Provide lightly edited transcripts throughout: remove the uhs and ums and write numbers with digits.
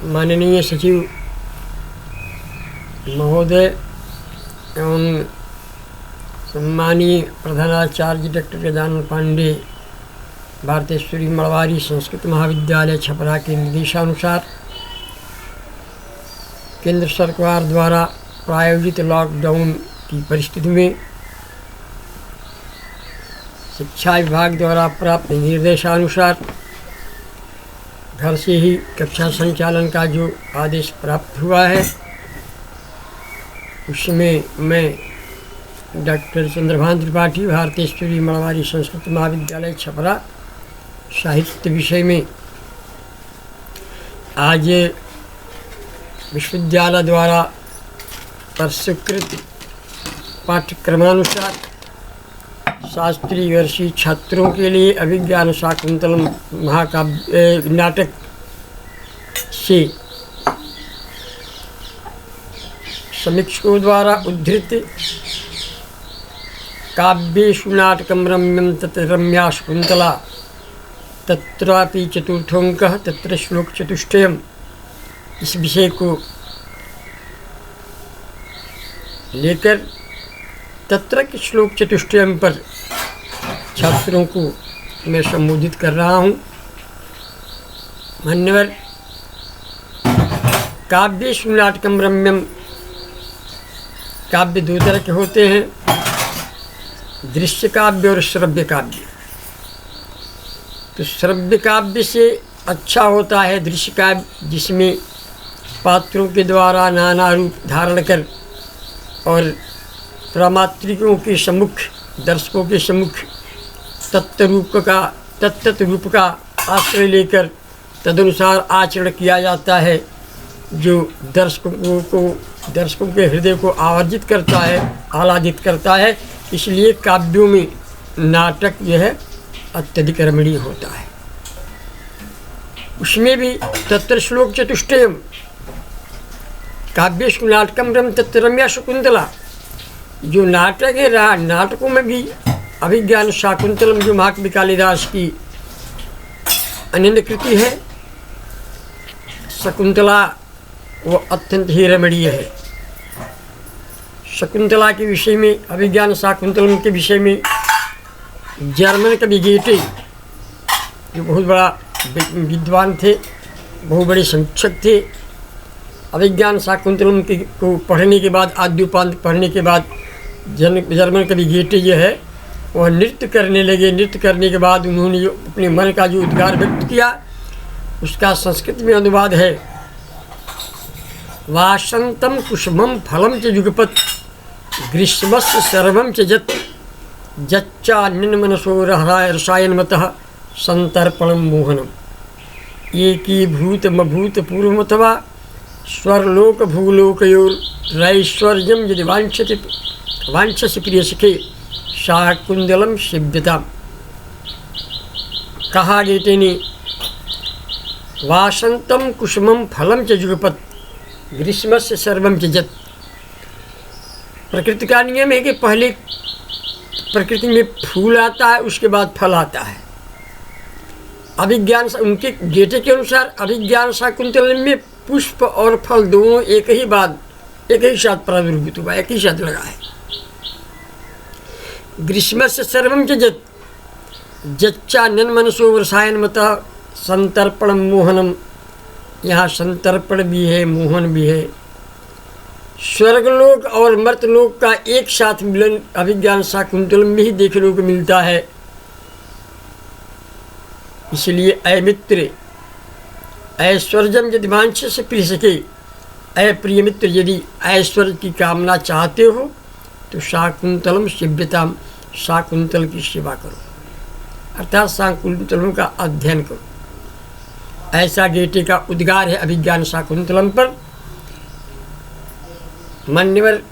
माननीय सचिव महोदय एवं सम्मानीय प्रधानाचार्य डॉक्टर गजानन पांडे, भारतेश्वरी मड़वारी संस्कृत महाविद्यालय छपरा के निर्देशानुसार केंद्र सरकार द्वारा प्रायोजित लॉकडाउन की परिस्थिति में शिक्षा विभाग द्वारा प्राप्त निर्देशानुसार घर से ही कक्षा संचालन का जो आदेश प्राप्त हुआ है, उसमें मैं डॉक्टर चंद्रभान त्रिपाठी, भारतेश्वरी मड़वारी संस्कृत महाविद्यालय छपरा साहित्य विषय में आज विश्वविद्यालय द्वारा प्रस्वीकृत पाठ्यक्रमानुसार शास्त्रीय वर्षीय छात्रों के लिए अभिज्ञान शाकुंतलम महाकाव्य नाटक से समीक्षकों द्वारा उद्धृत काव्येषु नाटकम रम्यम तत्र रम्या शकुंतला तत्रापि चतुर्थोंकः तत्र श्लोक चतुष्टयम्, इस विषय को लेकर तत्र के श्लोक चतुष्टयम् पर छात्रों को मैं संबोधित कर रहा हूँ। मान्यवर, काव्येषु नाटकम रम्यम, काव्य दो तरह के होते हैं, दृश्य काव्य और श्रव्य काव्य। तो श्रव्य काव्य से अच्छा होता है दृश्य काव्य, जिसमें पात्रों के द्वारा नाना रूप धारण कर और प्रमात्रिकों के सम्मुख, दर्शकों के सम्मुख तत्त रूप का आश्रय लेकर तदनुसार आचरण किया जाता है, जो दर्शकों के हृदय को आवर्जित करता है, आह्लादित करता है। इसलिए काव्यों में नाटक जो है अत्यधिक रमणीय होता है। उसमें भी तत्र श्लोक चतुष्टयम्, काव्येषु नाटकम रम तत्र रम्या शकुंतला, जो नाटक है नाटकों में भी अभिज्ञान शाकुंतलम जो महाकवि कालिदास की अनन्य कृति है, शकुंतला वो अत्यंत ही रमणीय है। शकुंतला के विषय में, अभिज्ञान शाकुंतलम के विषय में जर्मन कवि गेटे, जो बहुत बड़ा विद्वान थे, बहुत बड़े समीक्षक थे, अभिज्ञान शाकुंतलम को पढ़ने के बाद, आद्योपांत पढ़ने के बाद जर्मन कवि गेटे जो है वह नृत्य करने लगे। नृत्य करने के बाद उन्होंने जो अपने मन का जो उद्गार व्यक्त किया, उसका संस्कृत में अनुवाद है, वासंतम कुसुमम फलम च युगपत् ग्रीष्मस्य सर्वं च जत् जच्चान्यन्मनसो रसायनमतः संतर्पणम मोहनम, एकीभूतमभूत पूर्वमथवा स्वर्लोक भूलोकयोरैश्वर्यं यदि वांछसि प्रियसखे शाकुंतलम शिव्यताम्। कहा गेटे ने, वासंतम कुसुमम फलम च युगपत् ग्रीष्मस्य सर्वं च जत्। प्रकृति का नियम है कि पहले प्रकृति में फूल आता है, उसके बाद फल आता है। अभिज्ञान उनके गेटे के अनुसार अभिज्ञान शाकुंतलम में पुष्प और फल दोनों एक ही साथ प्रादुर्भूत हुआ, एक ही साथ लगा है। ग्रीष्मस्य सर्वं च जत् जच्चान्यन्मनसो रसायनमतः संतर्पणम मोहनम, यहाँ संतर्पण भी है, मोहन भी है। स्वर्गलोक और मर्तलोक का एक साथ मिलन अभिज्ञान शाकुंतलम में ही देखने को मिलता है। इसलिए अय मित्र ऐश्वर्यम यदि वांछसि प्रियसखे, अय प्रिय मित्र, यदि ऐश्वर्य की कामना चाहते हो तो शाकुंतलम शिव्यताम, शाकुंतल की सेवा करो, अर्थात शाकुंतलम का अध्ययन करो। ऐसा गेटे का उद्गार है अभिज्ञान शाकुंतलम पर। मान्यवर,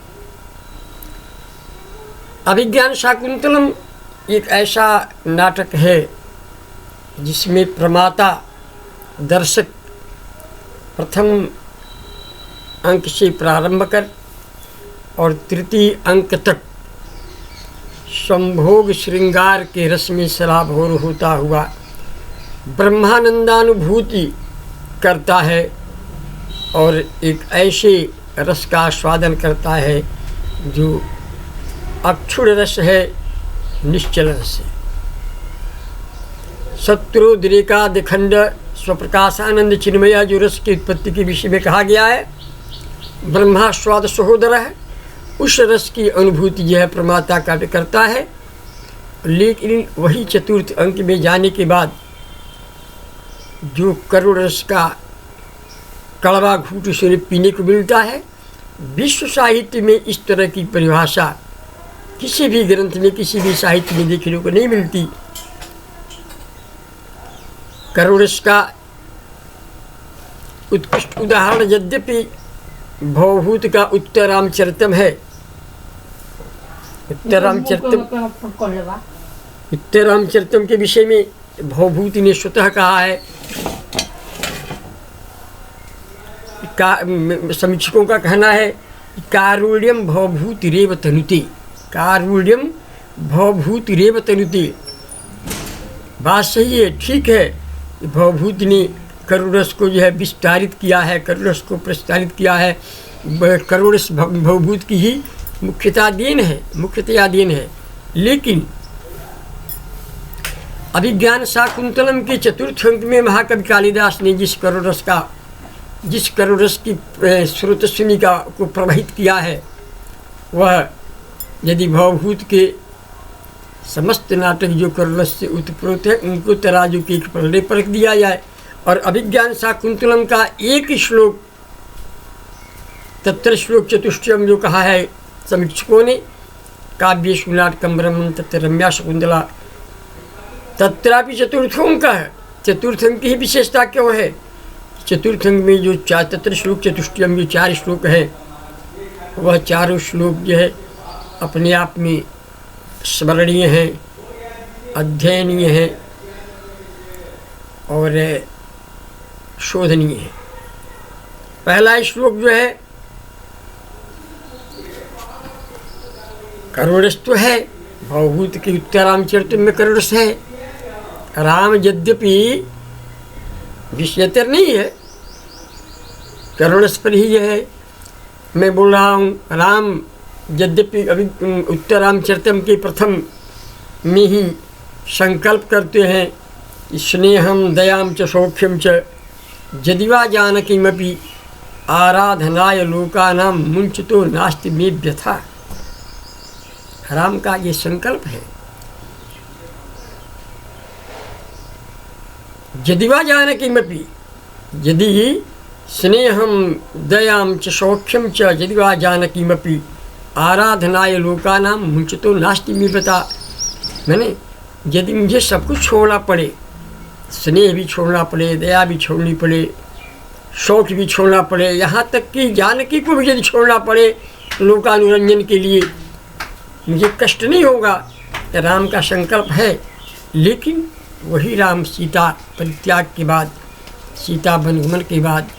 अभिज्ञान शाकुंतलम एक ऐसा नाटक है जिसमें प्रमाता दर्शक प्रथम अंक से प्रारंभ कर और तृतीय अंक तक संभोग श्रृंगार के रस में सराबोर होता हुआ ब्रह्मानंदानुभूति करता है और एक ऐसे रस का आस्वादन करता है जो अक्षुण रस है, निश्चल रस है। सत्रोद्रेकादिखंड स्वप्रकाशानंद चिन्मया जो रस की उत्पत्ति के विषय में कहा गया है, ब्रह्मास्वाद सहोदर है, उस रस की अनुभूति यह प्रमाता का भी करता है। लेकिन वही चतुर्थ अंक में जाने के बाद जो करुण रस का कड़वा घूंट उसे पीने को मिलता है, विश्व साहित्य में इस तरह की परिभाषा किसी भी ग्रंथ में, किसी भी साहित्य में देखने को नहीं मिलती। करुण रस का उत्कृष्ट उदाहरण यद्यपि भवभूत का उत्तरामचरितम है। उत्तरामचरितम के विषय में भवभूति ने स्वतः कहा है, समीक्षकों का कहना है, कारुण्यम भवभूति रेव तनुते, कारुण्यम भवभूति रेव तनुते। बात सही है, ठीक है। भवभूति ने करुण रस को जो है विस्तारित किया है, करुण रस को प्रस्तारित किया है। करुण रस भवभूत की ही मुख्यतया देन है। लेकिन अभिज्ञान शाकुंतलम के चतुर्थ अंक में महाकवि कालिदास ने जिस करुण रस की स्रोतस्विनी को प्रवाहित किया है, वह यदि भवभूत के समस्त नाटक जो करुण रस से उत्प्रोत है उनको तराजू के एक पलड़े पर रख दिया जाए और अभिज्ञान शाकुंतलम का एक श्लोक, तत्र श्लोक चतुष्टयम जो कहा है समीक्षकों ने, काव्येषु नाटकम ब्रह्मन् तत्र रम्या शकुंतला, तत्रापि चतुर्थंक है। चतुर्थंक की ही विशेषता क्यों है? चतुर्थंक में जो तत्र श्लोक चतुष्टयम जो 4 श्लोक हैं, वह चारों श्लोक जो है अपने आप में स्मरणीय हैं, अध्ययनीय हैं और शोधनीय है। पहला श्लोक जो है करुण रस तो है, भवभूत के उत्तरामचरितम में करुण रस है। राम यद्यपि विषयतर नहीं है, करुण रस पर ही है। मैं बोल रहा हूँ, राम यद्यपि अभी उत्तरामचरितम के प्रथम में ही संकल्प करते हैं, स्नेहम दयाम च सौख्यम च यदिवा जानकीमपि आराधनाय लोकानां मुंचतो नास्ति मे व्यथा। राम का ये संकल्प है, यदिवा जानकीमपि, यदि स्नेहम दयाम च सौख्यम च यदिवा जानकीमपि आराधनाय लोकानां मुंचतो नास्ति मे व्यथा। मैंने यदि मुझे सब कुछ छोड़ना पड़े, स्नेह भी छोड़ना पड़े, दया भी छोड़नी पड़े, शौक भी छोड़ना पड़े, यहाँ तक कि जानकी को भी यदि छोड़ना पड़े लोकानुरंजन के लिए, मुझे कष्ट नहीं होगा। राम का संकल्प है। लेकिन वही राम सीता परित्याग के बाद, सीता वनगमन के बाद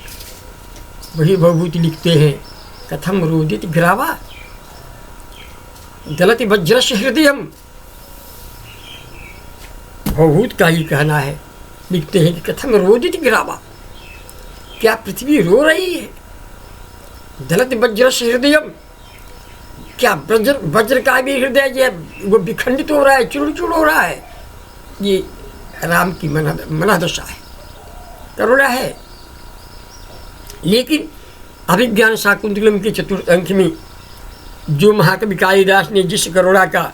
वही भवभूति लिखते हैं, कथम रोदित गिरावा दलति वज्रस्य हृदयम। भवभूत का ही कहना है, लिखते हैं कि कथम रोदित गिरावा, क्या पृथ्वी रो रही है? दलति वज्रस्य हृदयम, क्या वज्र का भी हृदय जो है वो विखंडित हो रहा है, चूर हो रहा है। ये राम की मनोदशा है, करुणा है। लेकिन अभिज्ञान शाकुंतलम के चतुर्थ अंक में जो महाकवि कालिदास ने जिस करुणा का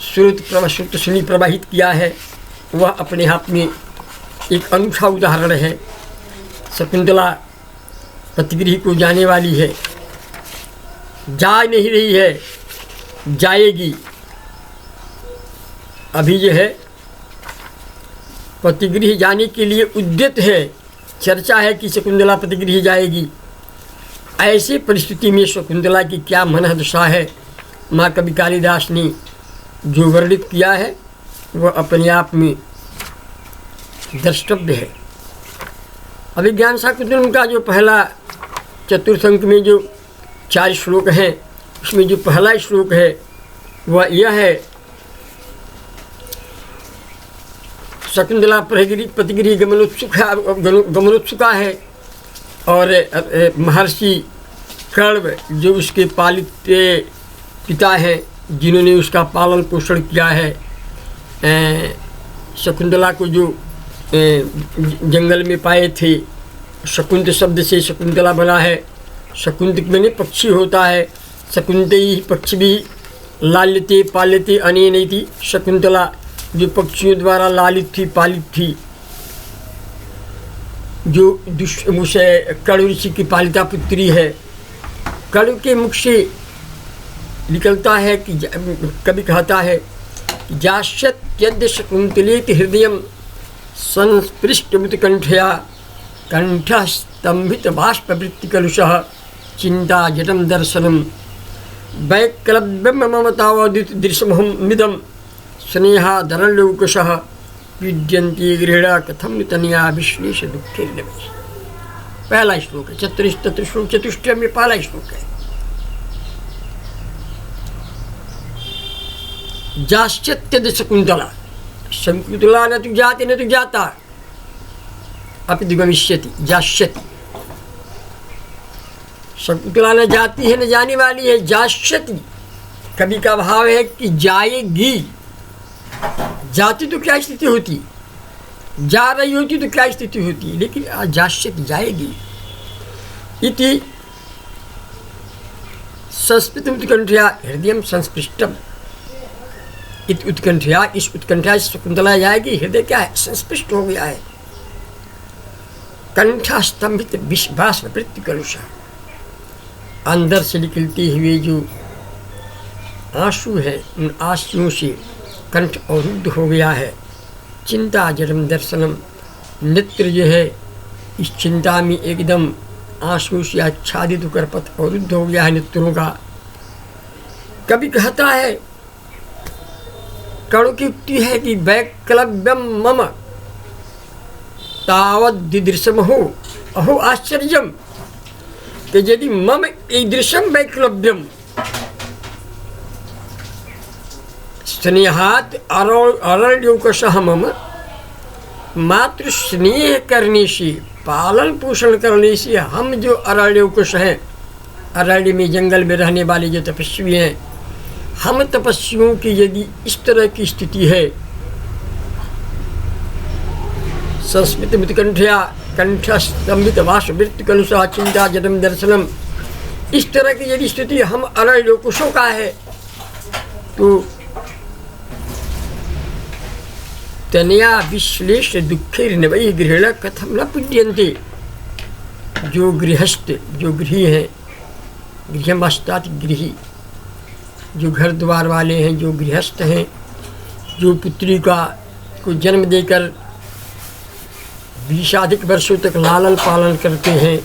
श्रुत सुनी प्रवाहित किया है, वह अपने आप में एक अनूठा उदाहरण है। शकुंतला पतिगृह को जाने वाली है, जा नहीं रही है, जाएगी। अभी जो है पतिगृह जाने के लिए उद्यत है, चर्चा है कि शकुंतला पतिगृह जाएगी। ऐसी परिस्थिति में शकुंतला की क्या मनोदशा है, महाकवि कालिदास ने जो वर्णित किया है वह अपने आप में द्रष्टव्य है। अभिज्ञान शाकुंतलम का जो पहला चतुर्थ अंक में जो 4 श्लोक हैं, उसमें जो पहला श्लोक है वह यह है, शकुंतला पतिगृह गमनोत्सुका है। और महर्षि कण्व जो उसके पालित पिता हैं, जिन्होंने उसका पालन पोषण किया है। शकुंतला को जो जंगल में पाए थे, शकुंत शब्द से शकुंतला बना है। शकुंत मैंने पक्षी होता है। शकुंतई पक्षी भी लाल्यते पाल्यते अनेनैति। शकुंतला जो पक्षियों द्वारा लालित थी, पालित थी, जो मुझसे कण्व ऋषि की पालिता पुत्री है। कण्व के मुख से निकलता है कि कभी कहता है, जास्यत्यद्य शकुंतलेति हृदयं संस्पृष्टमुत्कण्ठया कंठस्तंभितबाष्पवृत्तिकलुषः चिंता जटं दर्शनम् वैक्लव्यं मम तावदृशमहमिदं स्नेहादरलौकशः पीड्यन्ति गृहिणा कथं तनया विश्लेष दुःखेर्नवैः। पहला श्लोक है, चतुष्टयम में पहला श्लोक है। जास्यत्यद्य शकुंतला, शकुंतला न तु जाति न तु जाता अपि दिगमिष्यति। जास्यति, शकुंतला न जाती है न जाने वाली है। जास्यति कभी का भाव है कि जाएगी। जाती तो क्या स्थिति होती, जा रही होती तो क्या स्थिति होती, लेकिन जास्यति जाएगी। इति संस्कृत उत्कंठया हृदय संस्पृष्टम। इत उत्कंठया, इस उत्कंठा से शकुंतला जाएगी। हृदय क्या है, संस्पृष्ट हो गया है। कंठा स्तंभित विश्वास वृत्ति कलुषा, अंदर से निकलते हुए जो आंसू है, उन आंसुओं से कंठ अवरुद्ध हो गया है। चिंता जड़म दर्शनम, नेत्र जो है इस चिंता में एकदम आंसू से आच्छादित होकर पथ अवरुद्ध हो गया है नेत्रों का। कभी कहता है, कण्व की युक्ति है कि वैक्लव्यम मम तावदृशम हो अहो आश्चर्यम, कि यदि मम ईदृशम वैक्लव्यम स्नेहात अरण्योकशः मम, मातृ स्नेह करने से, पालन पोषण करने से हम जो अरण्योकश हैं, अरण्य में जंगल में रहने वाले जो तपस्वी हैं, हम तपस्वियों की यदि इस तरह की स्थिति है, संस्मित मुत्कंठया कंठस्तंभित वाष्पवृत्तिकलुषा चिंता जडम दर्शनम, इस तरह की यदि स्थिति हम अरण्योकशों का है, तो तनया विश्लेष दुःखैर्नवैः गृहिणः कथं न पूज्यन्ते। जो गृहस्थ, जो गृही हैं, गृहमस्तात् गृही, जो घर द्वार वाले हैं, जो गृहस्थ हैं, जो पुत्री को जन्म देकर 20 अधिक वर्षों तक लालन पालन करते हैं,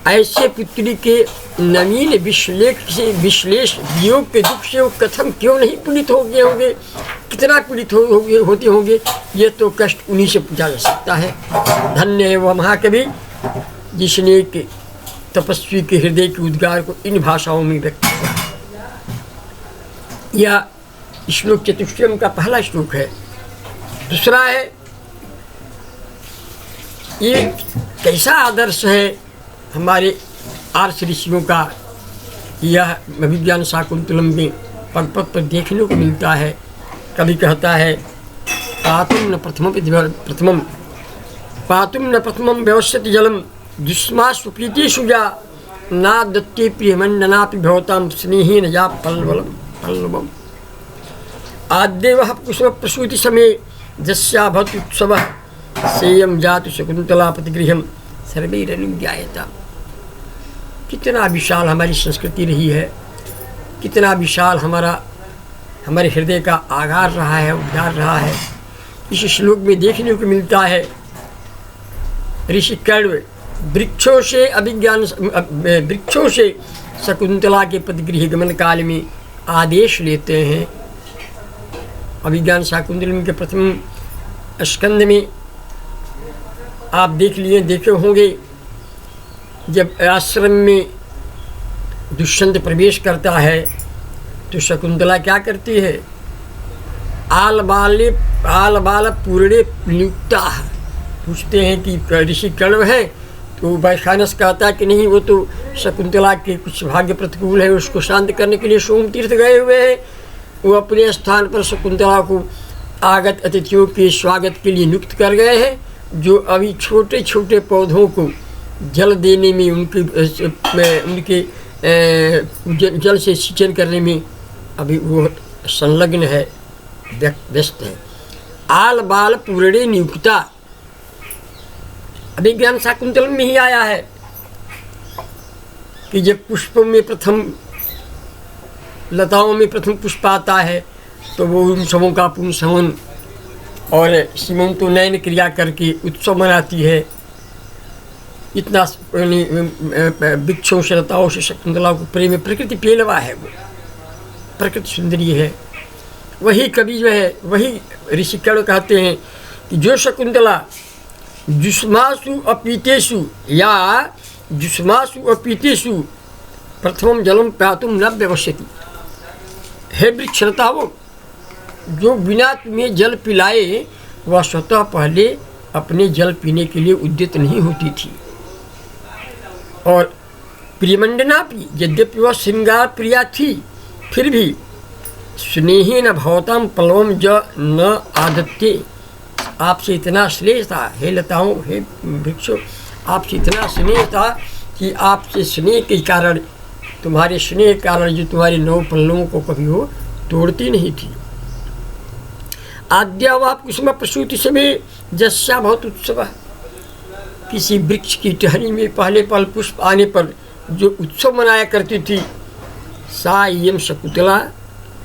ऐसे पुत्री के नवीन विश्लेष वियोग के दुख से वो कथम क्यों नहीं पीड़ित हो गए होंगे, कितना पीड़ित होते होंगे, ये तो कष्ट उन्हीं से पूछा जा सकता है। धन्य है वह महाकवि जिसने के तपस्वी के हृदय के उद्गार को इन भाषाओं में व्यक्त किया। यह श्लोक चतुष्टयम का पहला श्लोक है। दूसरा है, ये कैसा आदर्श है हमारे आर्ष ऋषियों का, यह अभिज्ञान शाकुंतलम में पद पद पर देखने को मिलता है। कभी कहता है, पातुम न प्रथमम व्यवस्थित जलम दुष्मा सुप्रीति सुजा ना दत्ते प्रियमंडनापि भवताम स्नेहेन जा पल्लवम। आद्यवः कुसुम प्रसूति समय जस्या भवति उत्सवः सेयम जातु शकुंतला प्रतिगृहम सर्वैरनुज्ञायता। कितना विशाल हमारी संस्कृति रही है, कितना विशाल हमारे हृदय का आगार रहा है, उद्गार रहा है। इस श्लोक में देखने को मिलता है, ऋषि कण्व वृक्षों से शकुंतला के प्रतिगृह गमन काल में आदेश लेते हैं। अभिज्ञान शाकुंतलम के प्रथम स्कंद में आप देखे होंगे, जब आश्रम में दुष्यंत प्रवेश करता है तो शकुंतला क्या करती है, आल बाल पूर्णे नियुक्ता। पूछते हैं कि ऋषि कण्व हैं, तो वैखानस कहता कि नहीं, वो तो शकुंतला के कुछ भाग्य प्रतिकूल है, उसको शांत करने के लिए सोम तीर्थ गए हुए हैं। वो अपने स्थान पर शकुंतला को आगत अतिथियों के स्वागत के लिए नियुक्त कर गए हैं, जो अभी छोटे छोटे पौधों को जल देने में, उनके जल से सिंचन करने में अभी वो संलग्न है, व्यस्त है। आल बाल पूर्णे नियुक्ता, अभिज्ञान शाकुंतलम में ही आया है कि जब पुष्पों में प्रथम, लताओं में प्रथम पुष्प आता है तो वो उन सबों का पुंसवन और सीमंतोन्नयन क्रिया करके उत्सव मनाती है। इतना वृक्षों से, लताओं से शकुंतला को प्रेम, प्रकृति पेलवा है, वो प्रकृति सुंदरी है। वही कवि जो है, वही ऋषिकर्ण कहते हैं कि जो शकुंतला जुष्मासु अपीतेषु या जुष्मासु अपीतेषु प्रथमम जलम पातुम न व्यवस्यति। हे वृक्षलता, वो जो बिना तुम्हें जल पिलाए वह स्वतः पहले अपने जल पीने के लिए उद्यत नहीं होती थी। और प्रियमंडना भी, यद्यपि वह श्रृंगार प्रिया थी, फिर भी स्नेही न भवताम पलवम ज न आदत्ते, आपसे इतना स्नेह था हे लताओं, हे वृक्षों, आपसे इतना स्नेह था कि आपसे स्नेह के कारण, तुम्हारे स्नेह के कारण जो तुम्हारे 9 पल्लवों को कभी वो तोड़ती नहीं थी। आद्या व कुसुम प्रसूति समय जस्या बहुत उत्सव, किसी वृक्ष की टहनी में पहले पल पुष्प आने पर जो उत्सव मनाया करती थी, सा यम शकुंतला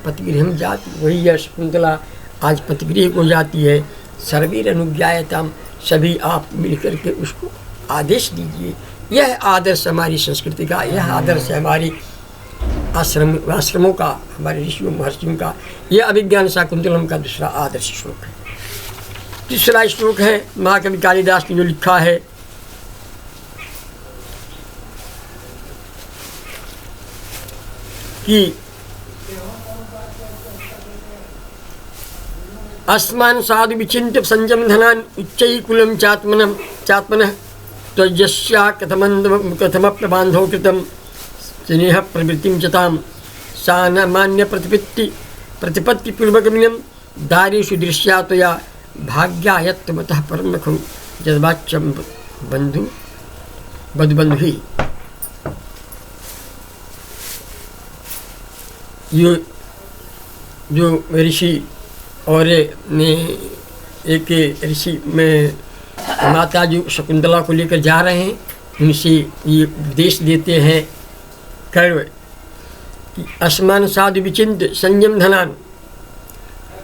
पतिगृह जाती, वही यह शकुंतला आज पतिगृह को जाती है। सर्वीर अनुज्ञायताम, सभी आप मिलकर के उसको आदेश दीजिए। यह आदर्श हमारी संस्कृति का, यह आदर्श है हमारी आश्रमों का, हमारे ऋषियों महर्षियों का। यह अभिज्ञान शाकुंतलम का दूसरा आदर्श श्लोक है। तीसरा श्लोक है महाकवि कालिदास ने जो लिखा है कि अस्मान साधु विचिन्त्य संयम धनान उच्चैकुलं चात्मनः त्वजस्या कथमप्यबान्धो कृतं स्नेह प्रवृत्तिं चतां सामान्य प्रतिपत्तिपूर्वकमिनं दारेषु दृश्या त्वया भाग्यायत्तमतः परं खलु जद्वाच्यं बंधु बधुबंधुः। ये जो ऋषि और एक ऋषि में माता जो शकुंतला को लेकर जा रहे हैं, उनसे ये उपदेश देते हैं कर्व कि असमान साधु विचिंत संयम धनान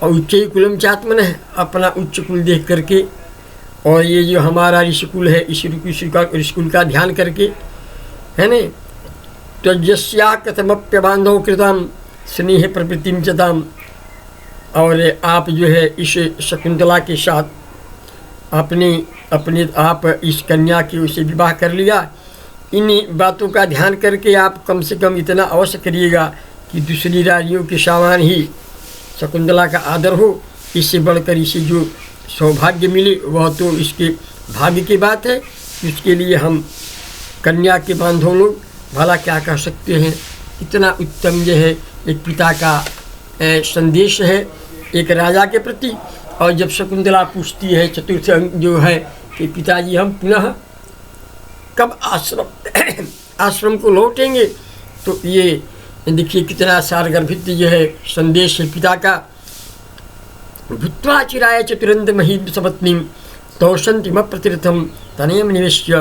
और उच्च कुलम चात्मन है, अपना उच्च कुल देख करके, और ये जो हमारा ऋषिकुल है इस ऋषिकुल का ध्यान करके, है न, त्वजस्या कथमप्यबान्धो कृताम स्नेह प्रवृत्तिं चताम, और आप जो है इस शकुंतला के साथ अपने आप इस कन्या की उसे विवाह कर लिया। इन बातों का ध्यान करके आप कम से कम इतना अवश्य करिएगा कि दूसरी रानियों के समान ही शकुंतला का आदर हो। इससे बढ़कर इसे जो सौभाग्य मिले वह तो इसके भाग्य की बात है। इसके लिए हम कन्या के बांधव लोग भला क्या कह सकते हैं। इतना उत्तम जो है एक पिता का संदेश है एक राजा के प्रति। और जब शकुंतला पूछती है चतुर्थ जो है कि पिताजी हम पुनः कब आश्रम को लौटेंगे, तो ये देखिए कितना सारगर्भित जो है संदेश है पिता का। भूत्वा चिराय चतुरंत महीद सपत्नी तौषंतिम प्रतिरथम तनयम निवेश्य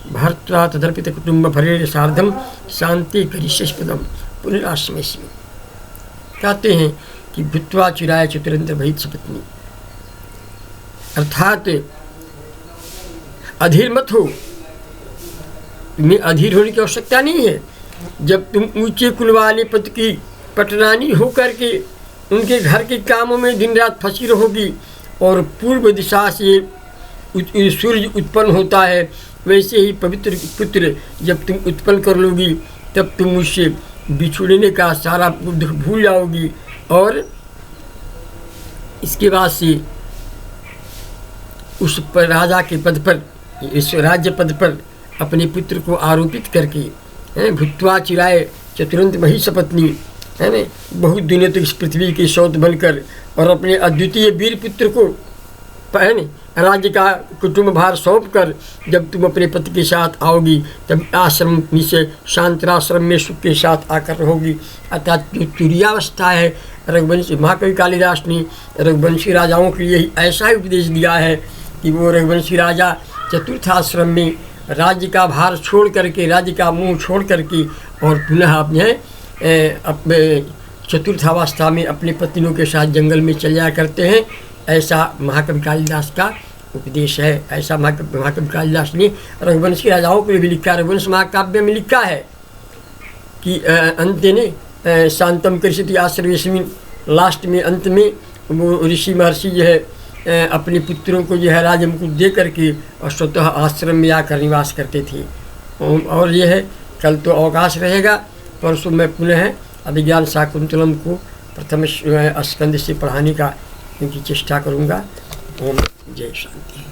भर्त्रा तदर्पित कुटुंब भरे सार्धम शांति करिष्यस्पदम पुनराश्रमेस्मि। कहते हैं कि भूत्वा चिराय चतुरंत महीद सपत्नी, अर्थात अधीर मत हो। तुम्हें अधीर होने की आवश्यकता नहीं है। जब तुम ऊंचे कुल वाले पति की पटरानी होकर के उनके घर के कामों में दिन रात फंसी रहोगी और पूर्व दिशा से सूर्य उत्पन्न होता है, वैसे ही पवित्र पुत्र जब तुम उत्पन्न कर लोगी तब तुम उससे बिछुड़ने का सारा दुख भूल जाओगी और इसके बाद से उस पर राजा के पद पर, इस राज्य पद पर अपने पुत्र को आरोपित करके, भूत्वा चिराय चतुरंत मही सपत्नी, है ना, बहुत दिनों तक इस पृथ्वी के सौत बनकर और अपने अद्वितीय वीर पुत्र को, है ना, राज्य का कुटुंब भार सौंप कर जब तुम अपने पति के साथ आओगी तब आश्रम से शांतराश्रम में सुख के साथ आकर रहोगी। अर्थात जो तुरीयावस्था है, रघुवंशी महाकवि कालिदास ने रघुवंशी राजाओं के लिए ऐसा ही उपदेश दिया है कि वो रघुवंशी राजा चतुर्थ आश्रम में राज्य का भार छोड़ करके, राज्य का मुँह छोड़ करके और पुनः अपने चतुर्थावस्था में अपने पत्नियों के साथ जंगल में चल जाया करते हैं। ऐसा महाकवि कालिदास का उपदेश है। ऐसा महाकवि कालिदास ने रघुवंशी राजाओं के लिए भी लिखा। रघुवंश महाकाव्य में लिखा है कि अंत्य ने शांतम कृषि आश्रयस्मिन्, लास्ट में अंत में वो ऋषि महर्षि जो है अपने पुत्रों को जो है राज मुकुट दे करके और स्वतः आश्रम में आकर निवास करते थे। और ये है, कल तो अवकाश रहेगा, परसों मैं पुनः अभिज्ञान शाकुंतलम को प्रथम स्कंद से पढ़ाने का उनकी चेष्टा करूँगा। ओम जय शांति।